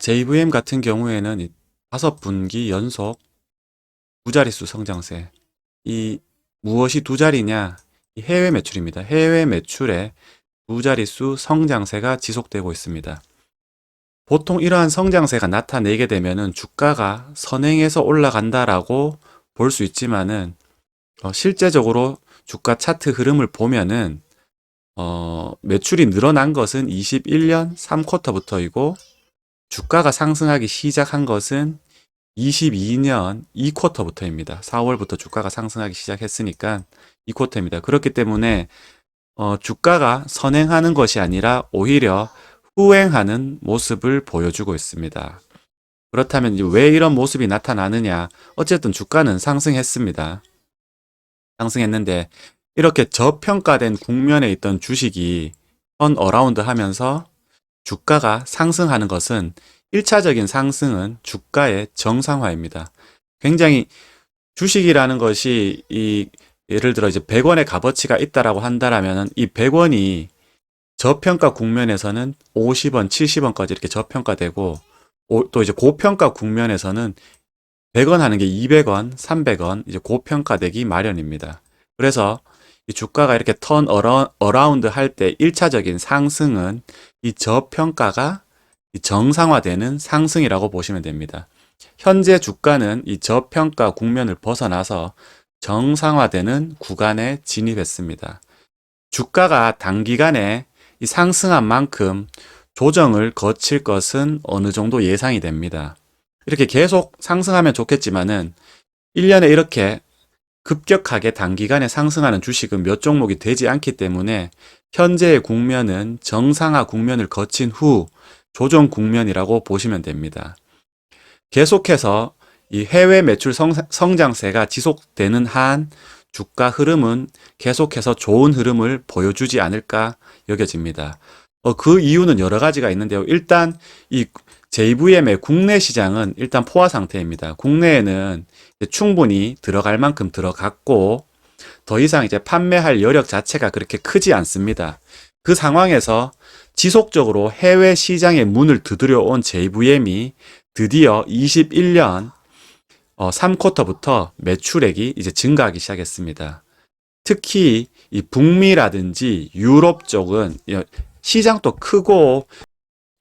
JVM 같은 경우에는 이 5분기 연속 두 자릿수 성장세. 이 무엇이 두 자리냐? 이 해외 매출입니다. 해외 매출의 두 자릿수 성장세가 지속되고 있습니다. 보통 이러한 성장세가 나타내게 되면은 주가가 선행해서 올라간다라고 볼 수 있지만은 실제적으로 주가 차트 흐름을 보면은 매출이 늘어난 것은 21년 3쿼터부터이고 주가가 상승하기 시작한 것은 22년 2쿼터부터입니다. 4월부터 주가가 상승하기 시작했으니까 2쿼터입니다. 그렇기 때문에 주가가 선행하는 것이 아니라 오히려 후행하는 모습을 보여주고 있습니다. 그렇다면 이제 왜 이런 모습이 나타나느냐? 어쨌든 주가는 상승했습니다. 상승했는데 이렇게 저평가된 국면에 있던 주식이 턴어라운드 하면서 주가가 상승하는 것은 1차적인 상승은 주가의 정상화입니다. 굉장히 주식이라는 것이 예를 들어 이제 100원의 값어치가 있다라고 한다라면 이 100원이 저평가 국면에서는 50원, 70원까지 이렇게 저평가되고 또 이제 고평가 국면에서는 100원 하는 게 200원, 300원 이제 고평가되기 마련입니다. 그래서 이 주가가 이렇게 턴 어라운드 할 때 1차적인 상승은 이 저평가가 정상화되는 상승이라고 보시면 됩니다. 현재 주가는 이 저평가 국면을 벗어나서 정상화되는 구간에 진입했습니다. 주가가 단기간에 이 상승한 만큼 조정을 거칠 것은 어느 정도 예상이 됩니다. 이렇게 계속 상승하면 좋겠지만은 1년에 이렇게 급격하게 단기간에 상승하는 주식은 몇 종목이 되지 않기 때문에 현재의 국면은 정상화 국면을 거친 후 조정 국면이라고 보시면 됩니다. 계속해서 이 해외 매출 성장세가 지속되는 한 주가 흐름은 계속해서 좋은 흐름을 보여주지 않을까 여겨집니다. 그 이유는 여러 가지가 있는데요. 일단 이 JVM의 국내 시장은 일단 포화 상태입니다. 국내에는 충분히 들어갈 만큼 들어갔고 더 이상 이제 판매할 여력 자체가 그렇게 크지 않습니다. 그 상황에서 지속적으로 해외 시장의 문을 두드려 온 JVM이 드디어 21년 3쿼터부터 매출액이 이제 증가하기 시작했습니다. 특히 이 북미라든지 유럽 쪽은 시장도 크고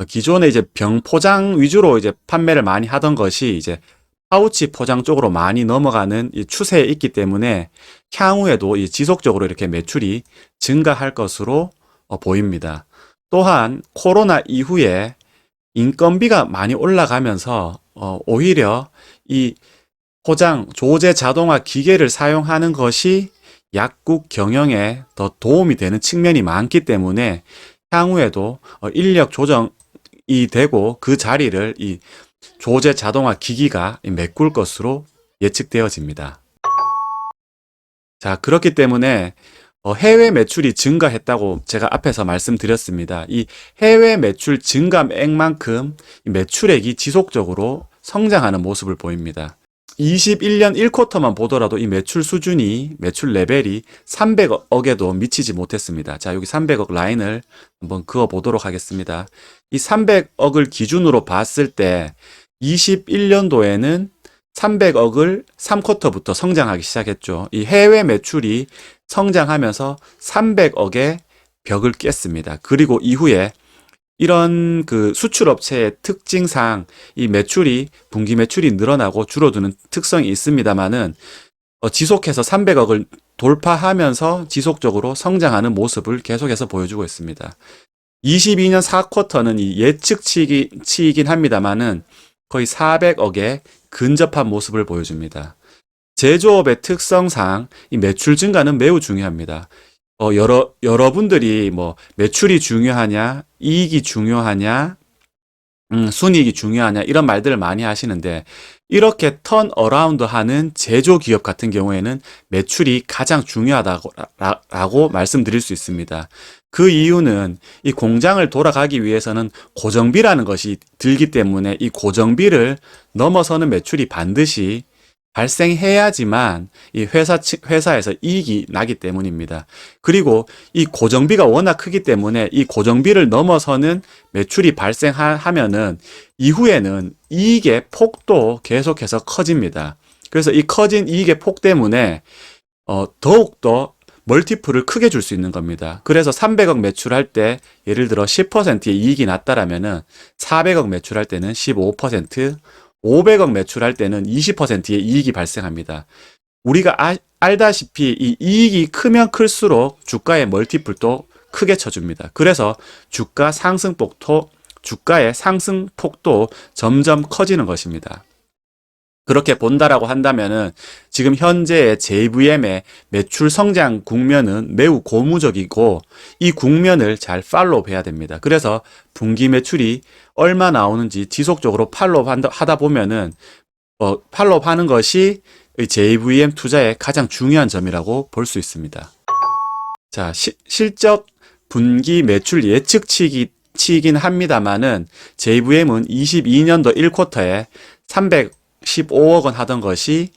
기존에 이제 병 포장 위주로 이제 판매를 많이 하던 것이 이제 파우치 포장 쪽으로 많이 넘어가는 이 추세에 있기 때문에 향후에도 이 지속적으로 이렇게 매출이 증가할 것으로 보입니다. 또한 코로나 이후에 인건비가 많이 올라가면서 오히려 이 포장, 조제 자동화 기계를 사용하는 것이 약국 경영에 더 도움이 되는 측면이 많기 때문에 향후에도 인력 조정이 되고 그 자리를 이 조제 자동화 기기가 메꿀 것으로 예측되어집니다. 자, 그렇기 때문에 해외 매출이 증가했다고 제가 앞에서 말씀드렸습니다. 이 해외 매출 증가액만큼 매출액이 지속적으로 성장하는 모습을 보입니다. 21년 1쿼터만 보더라도 이 매출 수준이, 매출 레벨이 300억에도 미치지 못했습니다. 자, 여기 300억 라인을 한번 그어 보도록 하겠습니다. 이 300억을 기준으로 봤을 때 21년도에는 300억을 3쿼터부터 성장하기 시작했죠. 이 해외 매출이 성장하면서 300억의 벽을 깼습니다. 그리고 이후에 이런 그 수출업체의 특징상 이 매출이 분기 매출이 늘어나고 줄어드는 특성이 있습니다만은 지속해서 300억을 돌파하면서 지속적으로 성장하는 모습을 계속해서 보여주고 있습니다. 22년 4쿼터는 이 예측치이긴 합니다만은 거의 400억에 근접한 모습을 보여줍니다. 제조업의 특성상 이 매출 증가는 매우 중요합니다. 여러분들이 뭐 매출이 중요하냐, 이익이 중요하냐, 순이익이 중요하냐 이런 말들을 많이 하시는데 이렇게 턴 어라운드 하는 제조기업 같은 경우에는 매출이 가장 중요하다고 말씀드릴 수 있습니다. 그 이유는 이 공장을 돌아가기 위해서는 고정비라는 것이 들기 때문에 이 고정비를 넘어서는 매출이 반드시 발생해야지만 이 회사에서 이익이 나기 때문입니다. 그리고 이 고정비가 워낙 크기 때문에 이 고정비를 넘어서는 매출이 발생하면은 이후에는 이익의 폭도 계속해서 커집니다. 그래서 이 커진 이익의 폭 때문에 더욱더 멀티플을 크게 줄 수 있는 겁니다. 그래서 300억 매출할 때 예를 들어 10%의 이익이 났다라면은 400억 매출할 때는 15%, 500억 매출할 때는 20%의 이익이 발생합니다. 우리가 알다시피 이 이익이 크면 클수록 주가의 멀티플도 크게 쳐줍니다. 그래서 주가의 상승폭도 점점 커지는 것입니다. 그렇게 본다라고 한다면은 지금 현재의 JVM의 매출 성장 국면은 매우 고무적이고 이 국면을 잘 팔로우해야 됩니다. 그래서 분기 매출이 얼마 나오는지 지속적으로 팔로우하다 보면은 팔로우하는 것이 JVM 투자의 가장 중요한 점이라고 볼 수 있습니다. 자, 실적 분기 매출 예측치이긴 합니다만은 JVM은 22년도 1쿼터에 315억 원 하던 것이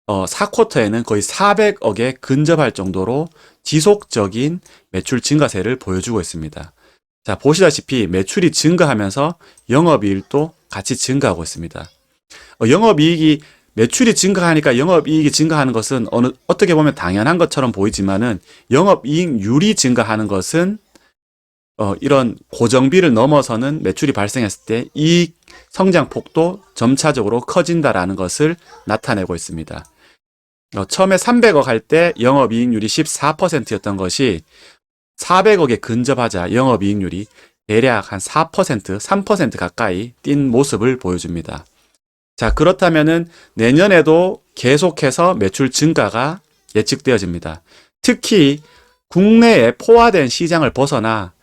4쿼터에는 거의 400억에 근접할 정도로 지속적인 매출 증가세를 보여주고 있습니다. 자, 보시다시피 매출이 증가하면서 영업이익도 같이 증가하고 있습니다. 매출이 증가하니까 영업이익이 증가하는 것은 어떻게 보면 당연한 것처럼 보이지만은 영업이익률이 증가하는 것은 이런 고정비를 넘어서는 매출이 발생했을 때 이익 성장폭도 점차적으로 커진다라는 것을 나타내고 있습니다. 처음에 300억 할 때 영업이익률이 14%였던 것이 400억에 근접하자 영업이익률이 대략 한 4%, 3% 가까이 뛴 모습을 보여줍니다. 자, 그렇다면은 내년에도 계속해서 매출 증가가 예측되어집니다. 특히 국내에 포화된 시장을 벗어나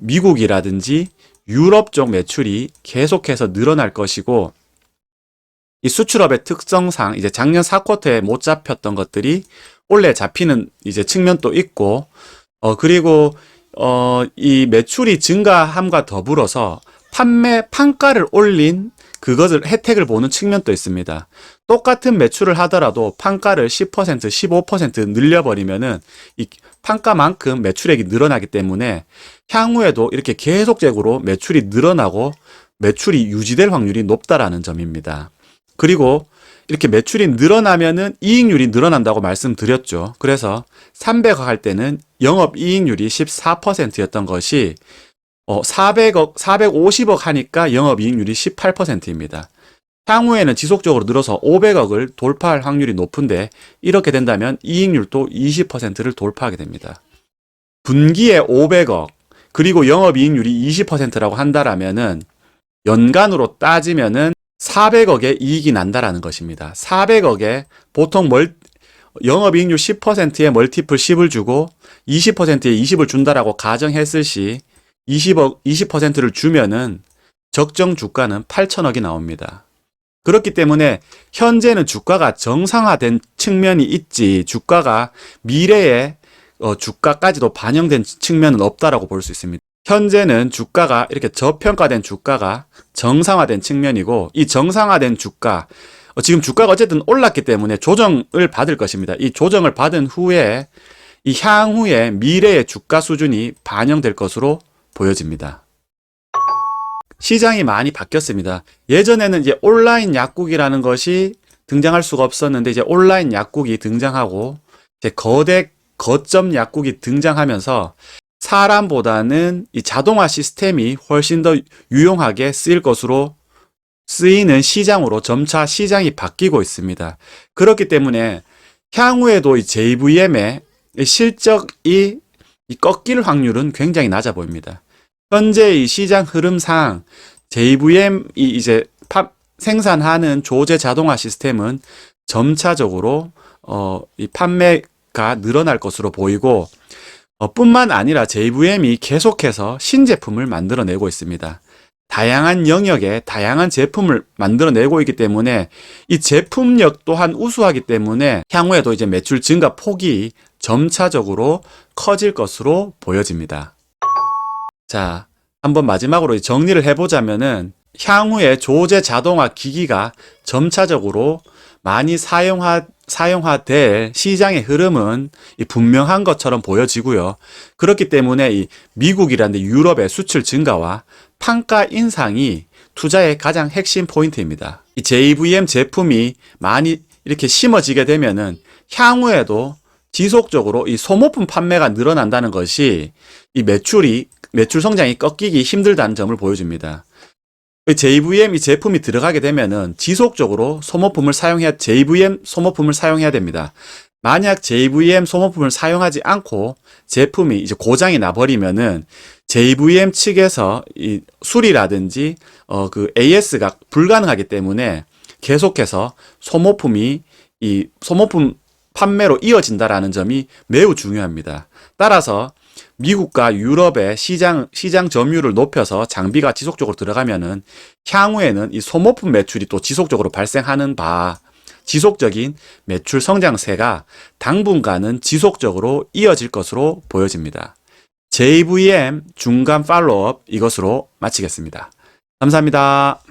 미국이라든지 유럽 쪽 매출이 계속해서 늘어날 것이고, 이 수출업의 특성상 이제 작년 4쿼터에 못 잡혔던 것들이 올해 잡히는 이제 측면도 있고, 그리고 이 매출이 증가함과 더불어서 판가를 올린 그것을 혜택을 보는 측면도 있습니다. 똑같은 매출을 하더라도 판가를 10%, 15% 늘려버리면은 이 판가만큼 매출액이 늘어나기 때문에 향후에도 이렇게 계속적으로 매출이 늘어나고 매출이 유지될 확률이 높다라는 점입니다. 그리고 이렇게 매출이 늘어나면은 이익률이 늘어난다고 말씀드렸죠. 그래서 300억 할 때는 영업이익률이 14%였던 것이 450억 하니까 영업이익률이 18%입니다. 향후에는 지속적으로 늘어서 500억을 돌파할 확률이 높은데 이렇게 된다면 이익률도 20%를 돌파하게 됩니다. 분기에 500억 그리고 영업이익률이 20%라고 한다라면은 연간으로 따지면은 400억의 이익이 난다라는 것입니다. 400억에 보통 영업이익률 10%에 멀티플 10을 주고 20%에 20을 준다라고 가정했을 시 20%를 주면은 적정 주가는 8천억이 나옵니다. 그렇기 때문에 현재는 주가가 정상화된 측면이 있지 주가가 미래의 주가까지도 반영된 측면은 없다라고 볼 수 있습니다. 현재는 주가가 이렇게 저평가된 주가가 정상화된 측면이고 이 정상화된 주가 지금 주가가 어쨌든 올랐기 때문에 조정을 받을 것입니다. 이 조정을 받은 후에 이 향후에 미래의 주가 수준이 반영될 것으로 보여집니다. 시장이 많이 바뀌었습니다. 예전에는 이제 온라인 약국이라는 것이 등장할 수가 없었는데 이제 온라인 약국이 등장하고 이제 거점 약국이 등장하면서 사람보다는 이 자동화 시스템이 훨씬 더 유용하게 쓰일 것으로 쓰이는 시장으로 점차 시장이 바뀌고 있습니다. 그렇기 때문에 향후에도 이 JVM의 실적이 꺾일 확률은 굉장히 낮아 보입니다. 현재 이 시장 흐름상 JVM이 이제 생산하는 조제 자동화 시스템은 점차적으로 이 판매가 늘어날 것으로 보이고 뿐만 아니라 JVM이 계속해서 신제품을 만들어내고 있습니다. 다양한 영역에 다양한 제품을 만들어내고 있기 때문에 이 제품력 또한 우수하기 때문에 향후에도 이제 매출 증가 폭이 점차적으로 커질 것으로 보여집니다. 자, 한번 마지막으로 정리를 해보자면은 향후에 조제 자동화 기기가 점차적으로 많이 사용화될 시장의 흐름은 분명한 것처럼 보여지고요. 그렇기 때문에 이 미국이라는 유럽의 수출 증가와 판가 인상이 투자의 가장 핵심 포인트입니다. 이 JVM 제품이 많이 이렇게 심어지게 되면은 향후에도 지속적으로 이 소모품 판매가 늘어난다는 것이 이 매출 성장이 꺾이기 힘들다는 점을 보여줍니다. JVM 이 제품이 들어가게 되면은 지속적으로 JVM 소모품을 사용해야 됩니다. 만약 JVM 소모품을 사용하지 않고 제품이 이제 고장이 나버리면은 JVM 측에서 이 수리라든지 그 AS가 불가능하기 때문에 계속해서 이 소모품 판매로 이어진다라는 점이 매우 중요합니다. 따라서 미국과 유럽의 시장 점유율을 높여서 장비가 지속적으로 들어가면은 향후에는 이 소모품 매출이 또 지속적으로 발생하는 지속적인 매출 성장세가 당분간은 지속적으로 이어질 것으로 보여집니다. JVM 중간 팔로우업 이것으로 마치겠습니다. 감사합니다.